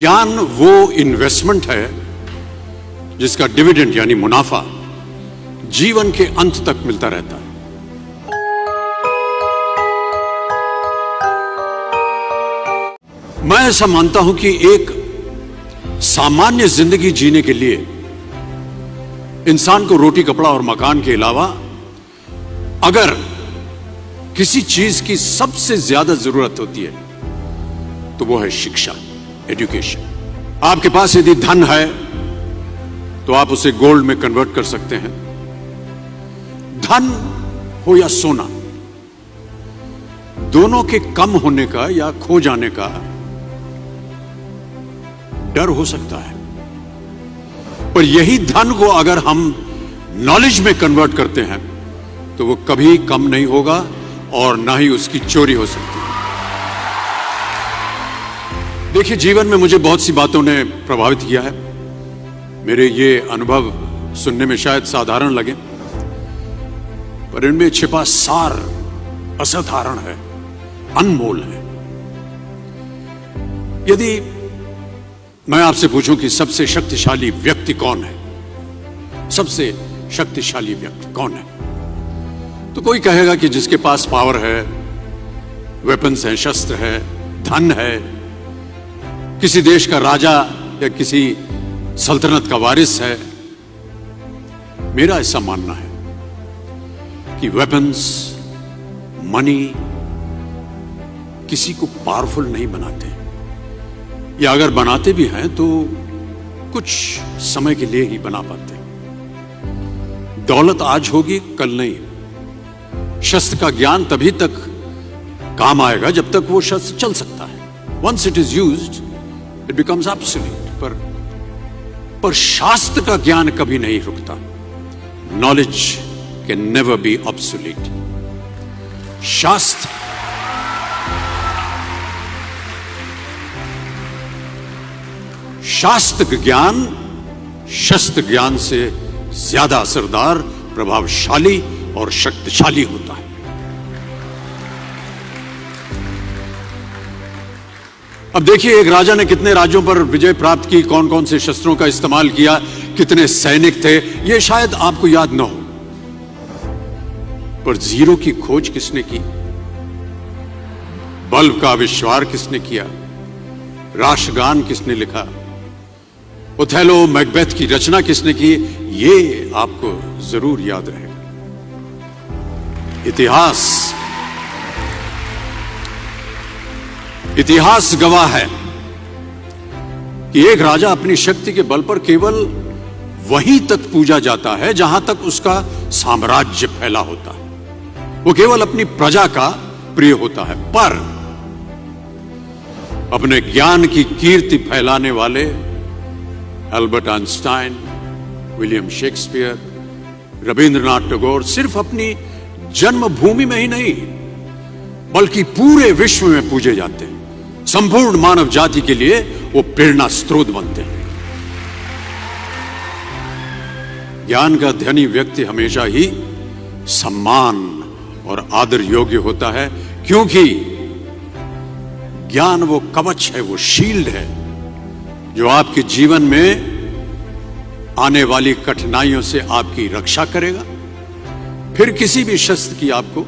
ज्ञान वो इन्वेस्टमेंट है जिसका डिविडेंड यानी मुनाफा जीवन के अंत तक मिलता रहता है। मैं ऐसा मानता हूं कि एक सामान्य जिंदगी जीने के लिए इंसान को रोटी कपड़ा और मकान के अलावा अगर किसी चीज की सबसे ज्यादा जरूरत होती है तो वो है शिक्षा, एजुकेशन। आपके पास यदि धन है तो आप उसे गोल्ड में कन्वर्ट कर सकते हैं। धन हो या सोना, दोनों के कम होने का या खो जाने का डर हो सकता है, पर यही धन को अगर हम नॉलेज में कन्वर्ट करते हैं तो वो कभी कम नहीं होगा और ना ही उसकी चोरी हो सकती है। देखिए, जीवन में मुझे बहुत सी बातों ने प्रभावित किया है। मेरे ये अनुभव सुनने में शायद साधारण लगे, पर इनमें छिपा सार असाधारण है, अनमोल है। यदि मैं आपसे पूछूं कि सबसे शक्तिशाली व्यक्ति कौन है, सबसे शक्तिशाली व्यक्ति कौन है, तो कोई कहेगा कि जिसके पास पावर है, वेपन्स हैं, शस्त्र है, धन है, किसी देश का राजा या किसी सल्तनत का वारिस है। मेरा ऐसा मानना है कि वेपन्स, मनी किसी को पावरफुल नहीं बनाते, या अगर बनाते भी हैं तो कुछ समय के लिए ही बना पाते। दौलत आज होगी, कल नहीं। शस्त्र का ज्ञान तभी तक काम आएगा जब तक वो शस्त्र चल सकता है। Once it is used it becomes absolute. पर शास्त्र का ज्ञान कभी नहीं रुकता। Knowledge can never be obsolete. शास्त्र ज्ञान शस्त्र ज्ञान से ज्यादा असरदार, प्रभावशाली और शक्तिशाली होता है। अब देखिए, एक राजा ने कितने राज्यों पर विजय प्राप्त की, कौन कौन से शस्त्रों का इस्तेमाल किया, कितने सैनिक थे, यह शायद आपको याद न हो, पर जीरो की खोज किसने की, बल्ब का आविष्कार किसने किया, राष्ट्रगान किसने लिखा, ओथेलो मैकबेथ की रचना किसने की, ये आपको जरूर याद रहेगा। इतिहास गवाह है कि एक राजा अपनी शक्ति के बल पर केवल वहीं तक पूजा जाता है जहां तक उसका साम्राज्य फैला होता है। वो केवल अपनी प्रजा का प्रिय होता है। पर अपने ज्ञान की कीर्ति फैलाने वाले Albert Einstein, William Shakespeare, Rabindranath Tagore सिर्फ अपनी जन्मभूमि में ही नहीं बल्कि पूरे विश्व में पूजे जाते हैं। संपूर्ण मानव जाति के लिए वो प्रेरणा स्रोत बनते हैं। ज्ञान का धनी व्यक्ति हमेशा ही सम्मान और आदर योग्य होता है, क्योंकि ज्ञान वो कवच है, वो शील्ड है जो आपके जीवन में आने वाली कठिनाइयों से आपकी रक्षा करेगा। फिर किसी भी शस्त्र की आपको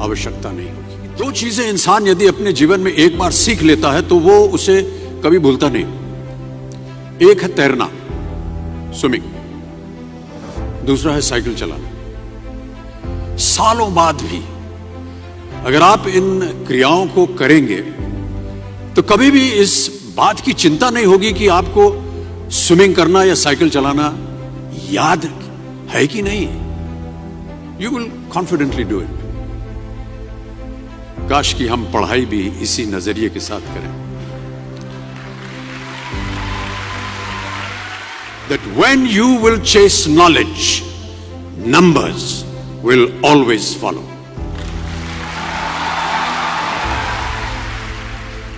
आवश्यकता नहीं होगी। दो चीजें इंसान यदि अपने जीवन में एक बार सीख लेता है तो वो उसे कभी भूलता नहीं। एक है तैरना, स्विमिंग, दूसरा है साइकिल चलाना। सालों बाद भी अगर आप इन क्रियाओं को करेंगे तो कभी भी इस बात की चिंता नहीं होगी कि आपको स्विमिंग करना या साइकिल चलाना याद है कि नहीं। You will confidently do it. काश कि हम पढ़ाई भी इसी नजरिए के साथ करें, that when you will chase knowledge, numbers will always follow.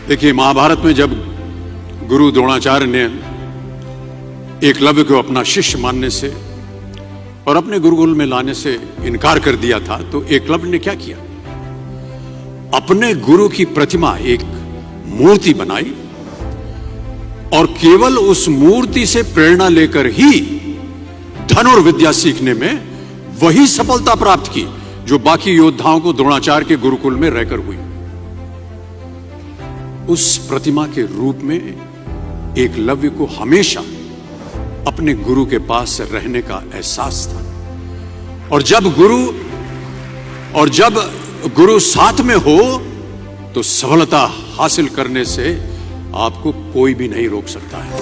देखिए, महाभारत में जब गुरु द्रोणाचार्य ने एकलव्य को अपना शिष्य मानने से और अपने गुरुकुल में लाने से इनकार कर दिया था, तो एकलव्य ने क्या किया, अपने गुरु की प्रतिमा, एक मूर्ति बनाई और केवल उस मूर्ति से प्रेरणा लेकर ही धनुर्विद्या सीखने में वही सफलता प्राप्त की जो बाकी योद्धाओं को द्रोणाचार्य के गुरुकुल में रहकर हुई। उस प्रतिमा के रूप में एकलव्य को हमेशा अपने गुरु के पास रहने का एहसास था। और जब गुरु साथ में हो तो सफलता हासिल करने से आपको कोई भी नहीं रोक सकता है।